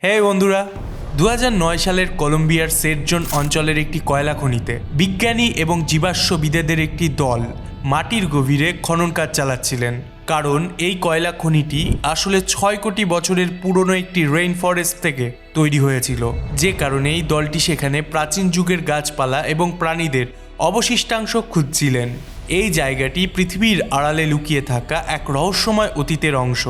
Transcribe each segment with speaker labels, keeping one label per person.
Speaker 1: হ্যাঁ বন্ধুরা, 2009 সালের কলম্বিয়ার সেটজন অঞ্চলের একটি কয়লা খনিতে বিজ্ঞানী এবং জীবাশ্মবিদেদের একটি দল মাটির গভীরে খনন কাজ চালাচ্ছিলেন। কারণ এই কয়লা খনিটি আসলে 6 কোটি বছরের পুরনো একটি রেইন ফরেস্ট থেকে তৈরি হয়েছিল, যে কারণে এই দলটি সেখানে প্রাচীন যুগের গাছপালা এবং প্রাণীদের অবশিষ্টাংশ খুঁজছিলেন। এই জায়গাটি পৃথিবীর আড়ালে লুকিয়ে থাকা এক রহস্যময় অতীতের অংশ,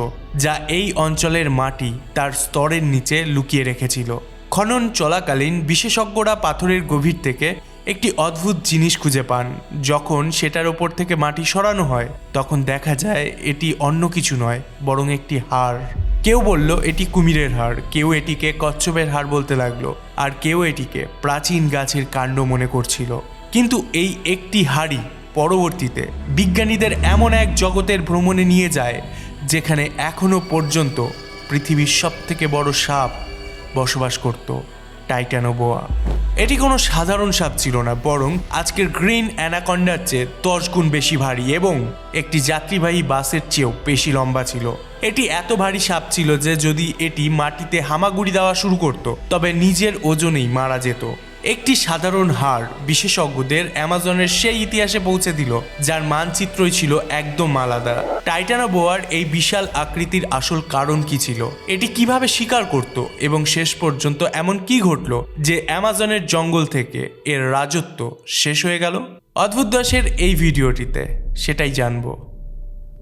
Speaker 1: যা এই অঞ্চলের মাটি তার স্তরের নিচে লুকিয়ে রেখেছিল। খনন চলাকালীন বিশেষজ্ঞরা পাথরের গভীর থেকে একটি অদ্ভুত জিনিস খুঁজে পান। যখন সেটার ওপর থেকে মাটি সরানো হয়, তখন দেখা যায় এটি অন্য কিছু নয়, বরং একটি হাড়। কেউ বলল এটি কুমিরের হাড়, কেউ এটিকে কচ্ছপের হাড় বলতে লাগলো, আর কেউ এটিকে প্রাচীন গাছের কাণ্ড মনে করছিল। কিন্তু এই একটি হাড়ই পরবর্তীতে বিজ্ঞানীদের এমন এক জগতের ভ্রমণে নিয়ে যায় যেখানে এখনো পর্যন্ত পৃথিবীর সবথেকে বড় সাপ বসবাস করত, টাইটানোবোয়া। এটি কোনো সাধারণ সাপ ছিল না, বরং আজকের গ্রিন অ্যানাকন্ডার চেয়ে 10 গুণ বেশি ভারী এবং একটি যাত্রীবাহী বাসের চেয়েও বেশি লম্বা ছিল। এটি এত ভারী সাপ ছিল যে যদি এটি মাটিতে হামাগুড়ি দেওয়া শুরু করত, তবে নিজের ওজনেই মারা যেত। একটি সাধারণ হাড় বিশেষজ্ঞদের অ্যামাজনের সেই ইতিহাসে পৌঁছে দিল, যার মানচিত্রই ছিল একদম আলাদা। টাইটানোবোয়ার এই বিশাল আকৃতির আসল কারণ কি ছিল, এটি কিভাবে শিকার করত, এবং শেষ পর্যন্ত এমন কি ঘটল যে অ্যামাজনের জঙ্গল থেকে এর রাজত্ব শেষ হয়ে গেল। অদ্ভুত দশের এই ভিডিওটিতে সেটাই জানবো।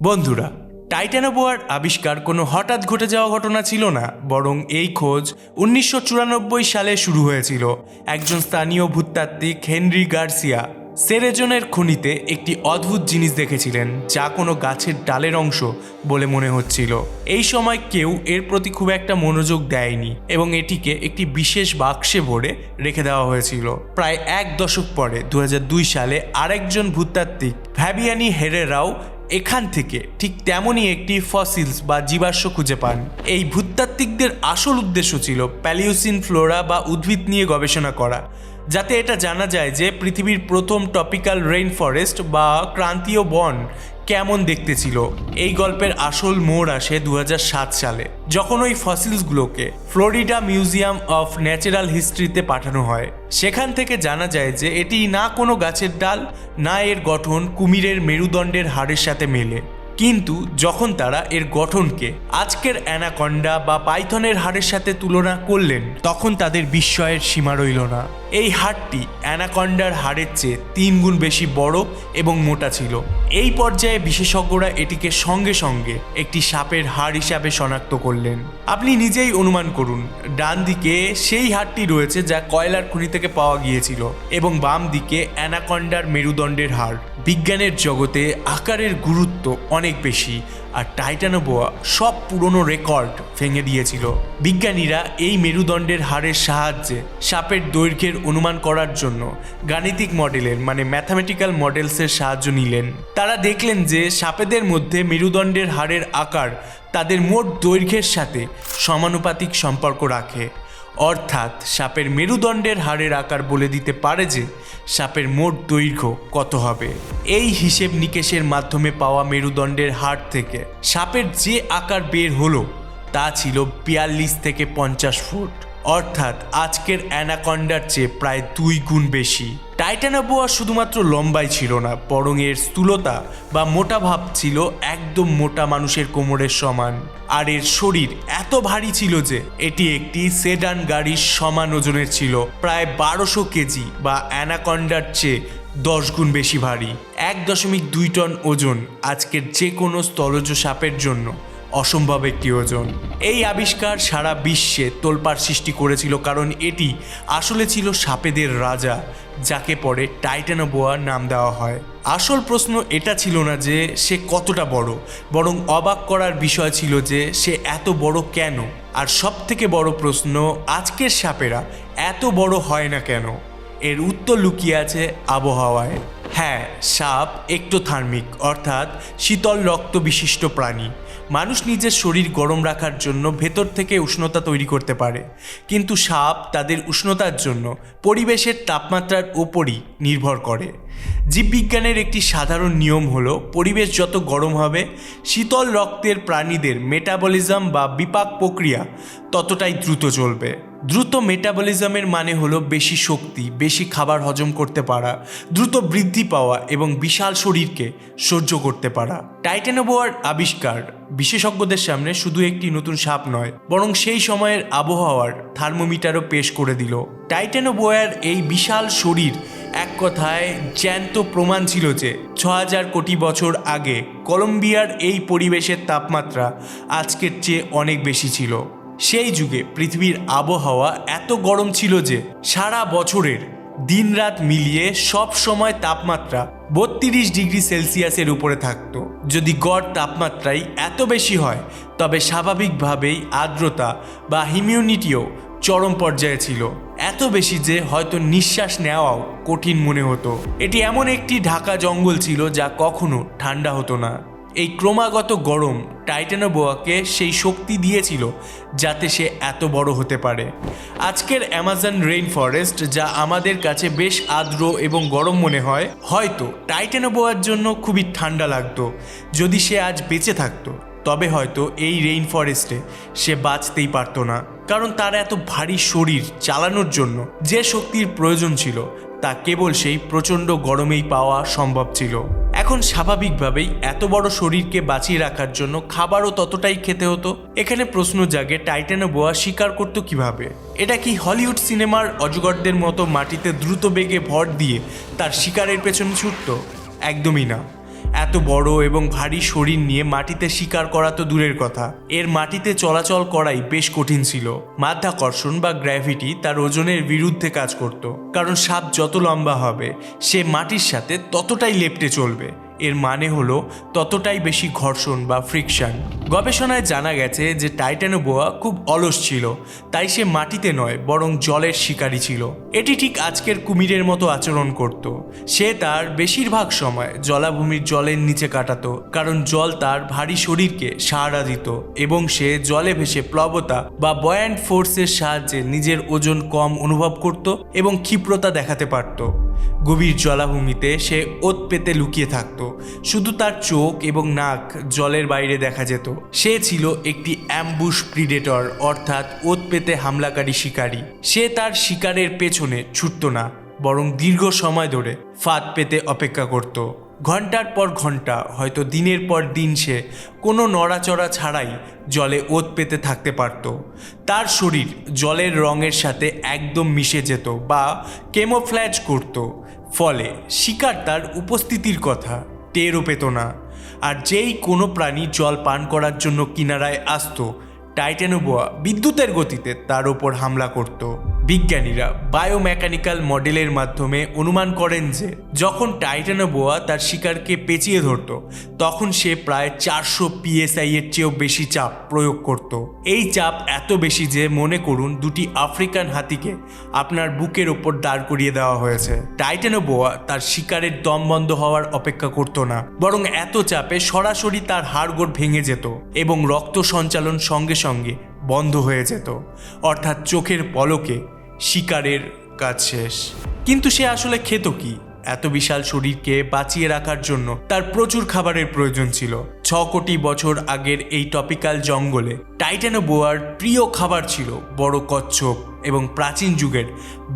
Speaker 1: বন্ধুরা, টাইটানোবোয়ার আবিষ্কার কোনো হঠাৎ ঘটে যাওয়া ঘটনা ছিল না, বরং এই খোঁজ 1994 সালে শুরু হয়েছিল। একজন স্থানীয় ভূতাত্ত্বিক হেনরি গার্সিয়া সেরেজনের খনিতে একটি অদ্ভুত জিনিস দেখেছিলেন, যা কোনো গাছের ডালের অংশ বলে মনে হচ্ছিল। এই সময় কেউ এর প্রতি খুব একটা মনোযোগ দেয়নি এবং এটিকে একটি বিশেষ বাক্সে ভরে রেখে দেওয়া হয়েছিল। প্রায় 1 দশক পরে 2002 সালে আরেকজন ভূতাত্ত্বিক ফ্যাবিয়ানি হেরেরাও এখান থেকে ঠিক তেমনই একটি ফসিলস বা জীবাশ্ম খুঁজে পান। এই ভূতাত্ত্বিকদের আসল উদ্দেশ্য ছিল প্যালিওসিন ফ্লোরা বা উদ্ভিদ নিয়ে গবেষণা করা, যাতে এটা জানা যায় যে পৃথিবীর প্রথম টপিক্যাল রেইন ফরেস্ট বা ক্রান্তীয় বন কেমন দেখতে ছিল। এই গল্পের আসল মোড় আসে 2007 সালে, যখন ওই ফসিলসগুলোকে ফ্লোরিডা মিউজিয়াম অফ ন্যাচারাল হিস্ট্রিতে পাঠানো হয়। সেখান থেকে জানা যায় যে এটি না কোনো গাছের ডাল, না এর গঠন কুমিরের মেরুদণ্ডের হাড়ের সাথে মেলে। কিন্তু যখন তারা এর গঠনকে আজকের অ্যানাকন্ডা বা পাইথনের হাড়ের সাথে তুলনা করলেন, তখন তাদের বিস্ময়ের সীমা রইল না। এই হাড়টি অ্যানাকন্ডার হাড়ের চেয়ে 3 গুণ বেশি বড় এবং মোটা ছিল। এই পর্যায়ে বিশেষজ্ঞরা এটিকে সঙ্গে সঙ্গে একটি সাপের হাড় হিসাবে শনাক্ত করলেন। আপনি নিজেই অনুমান করুন, ডান দিকে সেই হাড়টি রয়েছে যা কয়লার খনি থেকে পাওয়া গিয়েছিল, এবং বাম দিকে অ্যানাকন্ডার মেরুদণ্ডের হাড়। বিজ্ঞানের জগতে আকারের গুরুত্ব অনেক বেশি, আর টাইটানোবোয়া সব পুরনো রেকর্ড ভেঙে দিয়েছিল। বিজ্ঞানীরা এই মেরুদণ্ডের হাড়ের সাহায্যে সাপের দৈর্ঘ্যের অনুমান করার জন্য গাণিতিক মডেলের ম্যাথামেটিক্যাল মডেলসের সাহায্য নিলেন। তারা দেখলেন যে সাপেদের মধ্যে মেরুদণ্ডের হাড়ের আকার তাদের মোট দৈর্ঘ্যের সাথে সমানুপাতিক সম্পর্ক রাখে। অর্থাৎ সাপের মেরুদণ্ডের হাড়ের আকার বলে দিতে পারে যে সাপের মোট দৈর্ঘ্য কত হবে। এই হিসেব নিকেশের মাধ্যমে পাওয়া মেরুদণ্ডের হাড় থেকে সাপের যে আকার বের হলো তা ছিল 42 থেকে 50 ফুট, অর্থাৎ আজকের অ্যানাকন্ডার চেয়ে প্রায় 2 গুণ বেশি। টাইটানোবোয়া শুধুমাত্র লম্বাই ছিল না, বরং এর স্থূলতা বা মোটা ভাব ছিল একদম মোটা মানুষের কোমরের সমান। আর এর শরীর এত ভারী ছিল যে এটি একটি সেডান গাড়ির সমান ওজনের ছিল, প্রায় 1200 কেজি বা অ্যানাকন্ডার চেয়ে 10 গুণ বেশি ভারী। 1.2 টন ওজন আজকের যে কোনো স্থলজ সাপের জন্য অসম্ভব একটি ওজন। এই আবিষ্কার সারা বিশ্বে তোলপাড় সৃষ্টি করেছিল, কারণ এটি আসলে ছিল সাপেদের রাজা, যাকে পরে টাইটানোবোয়া নাম দেওয়া হয়। আসল প্রশ্ন এটা ছিল না যে সে কতটা বড়, বরং অবাক করার বিষয় ছিল যে সে এত বড় কেন। আর সব থেকে বড় প্রশ্ন, আজকের সাপেরা এত বড় হয় না কেন? এর উত্তর লুকিয়ে আছে আবহাওয়ায়। হ্যাঁ, সাপ একটোথার্মিক অর্থাৎ শীতল রক্ত বিশিষ্ট প্রাণী। মানুষ নিজের শরীর গরম রাখার জন্য ভেতর থেকে উষ্ণতা তৈরি করতে পারে, কিন্তু সাপ তাদের উষ্ণতার জন্য পরিবেশের তাপমাত্রার উপরই নির্ভর করে। জীববিজ্ঞানের একটি সাধারণ নিয়ম হলো পরিবেশ যত গরম হবে শীতল রক্তের প্রাণীদের মেটাবলিজম বা বিপাক প্রক্রিয়া ততটাই দ্রুত চলবে। দ্রুত মেটাবলিজমের মানে হলো বেশি শক্তি, বেশি খাবার হজম করতে পারা, দ্রুত বৃদ্ধি পাওয়া এবং বিশাল শরীরকে সহ্য করতে পারা। টাইটানোবোয়ার আবিষ্কার বিশেষজ্ঞদের সামনে শুধু একটি নতুন সাপ নয়, বরং সেই সময়ের আবহাওয়ার থার্মোমিটারও পেশ করে দিল। টাইটানোবোয়ার এই বিশাল শরীর এক কথায় জ্যান্ত প্রমাণ ছিল যে ৬,০০০ কোটি বছর আগে কলম্বিয়ার এই পরিবেশের তাপমাত্রা আজকের চেয়ে অনেক বেশি ছিল। সেই যুগে পৃথিবীর আবহাওয়া এত গরম ছিল যে সারা বছরের দিনরাত মিলিয়ে সব সময় তাপমাত্রা ৩২ ডিগ্রি সেলসিয়াসের উপরে থাকতো। যদি গড় তাপমাত্রাই এত বেশি হয় তবে স্বাভাবিকভাবেই আর্দ্রতা বা হিউমিডিটিও চরম পর্যায়ে ছিল, এত বেশি যে হয়তো নিঃশ্বাস নেওয়াও কঠিন মনে হতো। এটি এমন একটি ঢাকা জঙ্গল ছিল যা কখনো ঠান্ডা হতো না। এই ক্রমাগত গরম টাইটানোবোয়াকে সেই শক্তি দিয়েছিল যাতে সে এত বড় হতে পারে। আজকের অ্যামাজন রেইন ফরেস্ট যা আমাদের কাছে বেশ আর্দ্র এবং গরম মনে হয়, হয়তো টাইটানোবোয়ার জন্য খুবই ঠান্ডা লাগতো। যদি সে আজ বেঁচে থাকতো তবে হয়তো এই রেইন ফরেস্টে সে বাঁচতেই পারতো না, কারণ তার এত ভারী শরীর চালানোর জন্য যে শক্তির প্রয়োজন ছিল তা কেবল সেই প্রচণ্ড গরমেই পাওয়া সম্ভব ছিল। এখন স্বাভাবিকভাবেই এত বড় শরীরকে বাঁচিয়ে রাখার জন্য খাবারও ততটাই খেতে হতো। এখানে প্রশ্ন জাগে, টাইটানোবোয়া শিকার করতো কিভাবে? এটা কি হলিউড সিনেমার অজগরদের মতো মাটিতে দ্রুত বেগে ভর দিয়ে তার শিকারের পেছনে ছুটতো? একদমই না। এত বড় এবং ভারী শরীর নিয়ে মাটিতে শিকার করা তো দূরের কথা, এর মাটিতে চলাচল করাই বেশ কঠিন ছিল। মাধ্যাকর্ষণ বা গ্র্যাভিটি তার ওজনের বিরুদ্ধে কাজ করত, কারণ সাপ যত লম্বা হবে সে মাটির সাথে ততটাই লেপ্টে চলবে। এর মানে হলো ততটাই বেশি ঘর্ষণ বা ফ্রিকশন। গবেষণায় জানা গেছে যে টাইটানোবোয়া খুব অলস ছিল, তাই সে মাটিতে নয় বরং জলের শিকারী ছিল। এটি ঠিক আজকের কুমিরের মতো আচরণ করত। সে তার বেশিরভাগ সময় জলাভূমির জলের নিচে কাটাতো, কারণ জল তার ভারী শরীরকে সাহারা দিত এবং সে জলে ভেসে প্লবতা বা বয়ান্ট ফোর্সের সাহায্যে নিজের ওজন কম অনুভব করত এবং ক্ষিপ্রতা দেখাতে পারত। গভীর জলাভূমিতে সে ওত পেতে লুকিয়ে থাকত, শুধু তার চোখ এবং নাক জলের বাইরে দেখা যেত। সে ছিল একটি অ্যাম্বুশ প্রিডেটর, অর্থাৎ ওত পেতে হামলাকারী শিকারী। সে তার শিকারের পেছনে ছুটত না, বরং দীর্ঘ সময় ধরে ফাঁদ পেতে অপেক্ষা করত। ঘন্টার পর ঘন্টা, হয়তো দিনের পর দিন সে কোনো নড়াচড়া ছাড়াই জলে ওত পেতে থাকতে পারত। তার শরীর জলের রঙের সাথে একদম মিশে যেত বা কেমোফ্ল্যাজ করত, ফলে শিকার তার উপস্থিতির কথা টেরও পেত না। আর যেই কোনো প্রাণী জল পান করার জন্য কিনারায় আসতো, টাইটানোবোয়া বিদ্যুতের গতিতে তার ওপর হামলা করত। বিজ্ঞানীরা বায়োমেকানিক্যাল মডেলের মাধ্যমে অনুমান করেন যে যখন টাইটানোবোয়া তার শিকারকে পেঁচিয়ে ধরত তখন সে প্রায় 400 PSI এর চেয়েও বেশি চাপ প্রয়োগ করত। এই চাপ এত বেশি যে মনে করুন দুটি আফ্রিকান হাতিকে আপনার বুকের ওপর দাঁড় করিয়ে দেওয়া হয়েছে। টাইটানোবোয়া তার শিকারের দম বন্ধ হওয়ার অপেক্ষা করত না, বরং এত চাপে সরাসরি তার হাড়গোড় ভেঙে যেত এবং রক্ত সঞ্চালন সঙ্গে সঙ্গে বন্ধ হয়ে যেত, অর্থাৎ চোখের পলকে শিকারের কাজ শেষ। কিন্তু সে আসলে খেত কি? এত বিশাল শরীরকে বাঁচিয়ে রাখার জন্য তার প্রচুর খাবারের প্রয়োজন ছিল। 6 কোটি বছর আগের এই টপিক্যাল জঙ্গলে টাইটানোবোয়ার প্রিয় খাবার ছিল বড় কচ্ছপ এবং প্রাচীন যুগের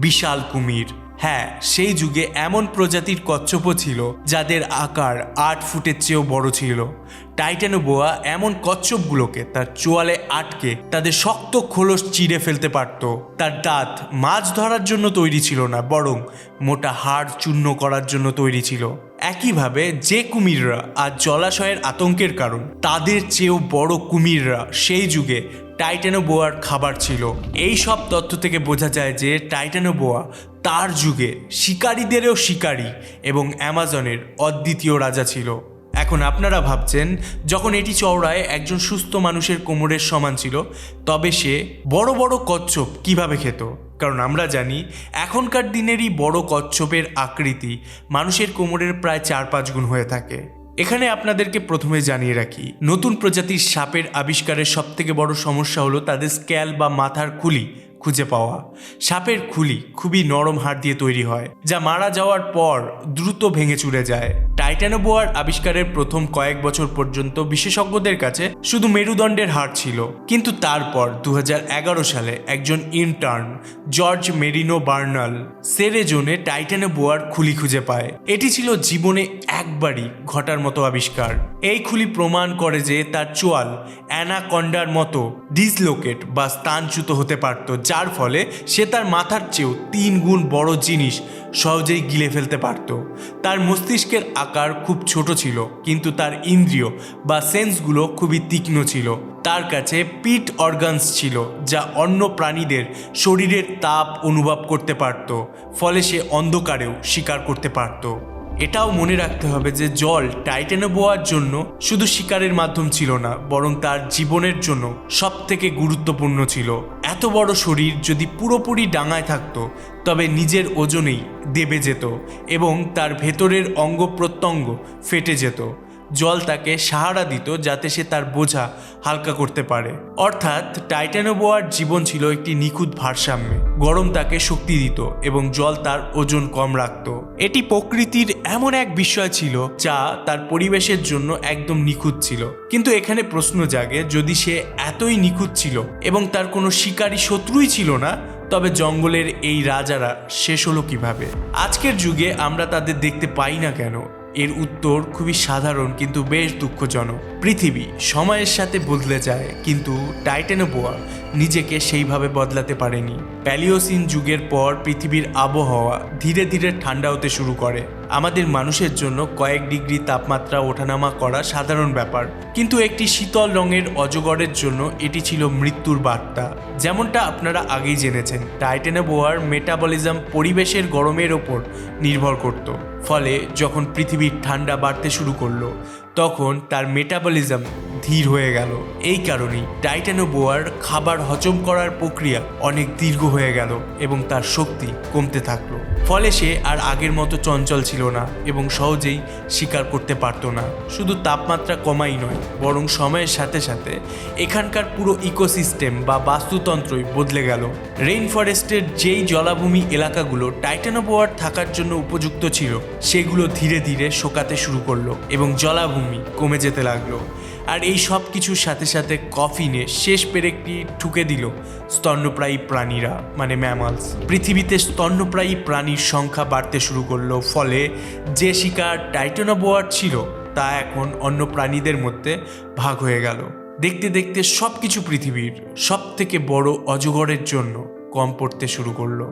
Speaker 1: বিশাল কুমির। হ্যাঁ, সেই যুগে এমন প্রজাতির কচ্ছপও ছিল যাদের আকার 8 ফুটের চেয়েও বড় ছিল। টাইটানোবোয়া এমন কচ্ছপগুলোকে তার চোয়ালে আটকে তাদের শক্ত খোলস চিড়ে ফেলতে পারত। তার দাঁত মাছ ধরার জন্য তৈরি ছিল না, বরং মোটা হাড় চূর্ণ করার জন্য তৈরি ছিল। একইভাবে যে কুমিররা আজ জলাশয়ের আতঙ্কের কারণ, তাদের চেয়েও বড় কুমিররা সেই যুগে টাইটানোবোয়ার খাবার ছিল। এই সব তথ্য থেকে বোঝা যায় যে টাইটানোবোয়া তার যুগে শিকারীদেরও শিকারী এবং অ্যামাজনের অদ্বিতীয় রাজা ছিল। এখন আপনারা ভাবছেন, যখন এটি চওড়ায় একজন সুস্থ মানুষের কোমরের সমান ছিল, তবে সে বড় বড় কচ্ছপ কিভাবে খেত? কারণ আমরা জানি এখনকার দিনেরই বড় কচ্ছপের আকৃতি মানুষের কোমরের প্রায় 4-5 গুণ হয়ে থাকে। এখানে আপনাদেরকে প্রথমে জানিয়ে রাখি, নতুন প্রজাতির সাপের আবিষ্কারের সবথেকে বড় সমস্যা হলো তাদের স্ক্যাল বা মাথার খুলি খুঁজে পাওয়া। সাপের খুলি খুবই নরম হাড় দিয়ে তৈরি হয়, যা মারা যাওয়ার পর দ্রুত ভেঙে চুরে যায়। টাইটানোবোয়ার আবিষ্কারের প্রথম কয়েক বছর পর্যন্ত বিশেষজ্ঞদের কাছে শুধু মেরুদণ্ডের হাড় ছিল, কিন্তু তারপর 2011 সালে একজন ইন্টার্ন জর্জ মেরিনো বার্নাল সেরেজোনে টাইটানোবোয়ার খুলি খুঁজে পায়। এটি ছিল জীবনে একবারই ঘটার মতো আবিষ্কার। এই খুলি প্রমাণ করে যে তার চোয়াল অ্যানাকন্ডার মতো ডিসলোকেট বা স্থানচ্যুত হতে পারত, যার ফলে সে তার মাথার চেয়েও 3 গুণ বড় জিনিস সহজেই গিলে ফেলতে পারত। তার মস্তিষ্কের আকার খুব ছোট ছিল, কিন্তু তার ইন্দ্রিয় বা সেন্সগুলো খুবই তীক্ষ্ণ ছিল। তার কাছে পিট অর্গানস ছিল, যা অন্য প্রাণীদের শরীরের তাপ অনুভব করতে পারত, ফলে সে অন্ধকারেও শিকার করতে পারত। এটাও মনে রাখতে হবে যে জল টাইটানোবোয়ার জন্য শুধু শিকারের মাধ্যম ছিল না, বরং তার জীবনের জন্য সবথেকে গুরুত্বপূর্ণ ছিল। এত বড় শরীর যদি পুরোপুরি ডাঙায় থাকতো, তবে নিজের ওজনেই দেবে যেত এবং তার ভেতরের অঙ্গ প্রত্যঙ্গ ফেটে যেত। জল তাকে সাহারা দিত যাতে সে তার বোঝা হালকা করতে পারে। অর্থাৎ টাইটানোবোয়ার জীবন ছিল একটি নিখুঁত ভারসাম্যে। গরম তাকে শক্তি দিত এবং জল তার ওজন কম রাখত। এটি প্রকৃতির এমন এক বিষয় ছিল যা তার পরিবেশের জন্য একদম নিখুঁত ছিল। কিন্তু এখানে প্রশ্ন জাগে, যদি সে এতই নিখুঁত ছিল এবং তার কোনো শিকারী শত্রুই ছিল না, তবে জঙ্গলের এই রাজারা শেষ হলো কিভাবে? আজকের যুগে আমরা তাদের দেখতে পাই না কেন? এর উত্তর খুবই সাধারণ কিন্তু বেশ দুঃখজনক। পৃথিবী সময়ের সাথে বদলে যায়, কিন্তু টাইটানোবোয়া নিজেকে সেইভাবে বদলাতে পারেনি। প্যালিওসিন যুগের পর পৃথিবীর আবহাওয়া ধীরে ধীরে ঠান্ডা হতে শুরু করে। আমাদের মানুষের জন্য কয়েক ডিগ্রি তাপমাত্রা ওঠানামা করা সাধারণ ব্যাপার, কিন্তু একটি শীতল রঙের অজগরের জন্য এটি ছিল মৃত্যুর বার্তা। যেমনটা আপনারা আগেই জেনেছেন, টাইটানোবোয়ার মেটাবলিজম পরিবেশের গরমের ওপর নির্ভর করত। ফলে যখন পৃথিবীর ঠান্ডা বাড়তে শুরু করলো, তখন তার মেটাবলিজম ধীর হয়ে গেল। এই কারণেই টাইটানোবোয়ার খাবার হজম করার প্রক্রিয়া অনেক দীর্ঘ হয়ে গেল এবং তার শক্তি কমতে থাকলো। ফলে সে আর আগের মতো চঞ্চল ছিল না এবং সহজেই শিকার করতে পারত না। শুধু তাপমাত্রা কমাই নয়, বরং সময়ের সাথে সাথে এখানকার পুরো ইকোসিস্টেম বা বাস্তুতন্ত্রই বদলে গেল। রেইন ফরেস্টের যেই জলাভূমি এলাকাগুলো টাইটানোবোয়ার থাকার জন্য উপযুক্ত ছিল, সেগুলো ধীরে ধীরে শুকাতে শুরু করলো এবং জলাভূমি কমে যেতে লাগলো। আর এই সব কিছুর সাথে সাথে কফিনে শেষ পেরেকটি ঠুকে দিল স্তন্যপ্রায়ী প্রাণীরা, মানে ম্যামালস। পৃথিবীতে স্তন্যপ্রায়ী প্রাণীর সংখ্যা বাড়তে শুরু করলো, ফলে যে শিকার টাইটানোবোয়ার ছিল তা এখন অন্য প্রাণীদের মধ্যে ভাগ হয়ে গেল। দেখতে দেখতে সব কিছু পৃথিবীর সব থেকে বড় অজগরের জন্য কম পড়তে শুরু করলো।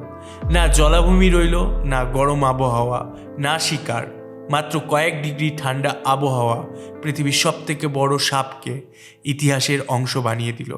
Speaker 1: না জলাভূমি রইল, না গরম আবহাওয়া, না শিকার। মাত্র কয়েক ডিগ্রি ঠান্ডা আবহাওয়া পৃথিবীর সব থেকে বড় সাপকে ইতিহাসের অংশ বানিয়ে দিল।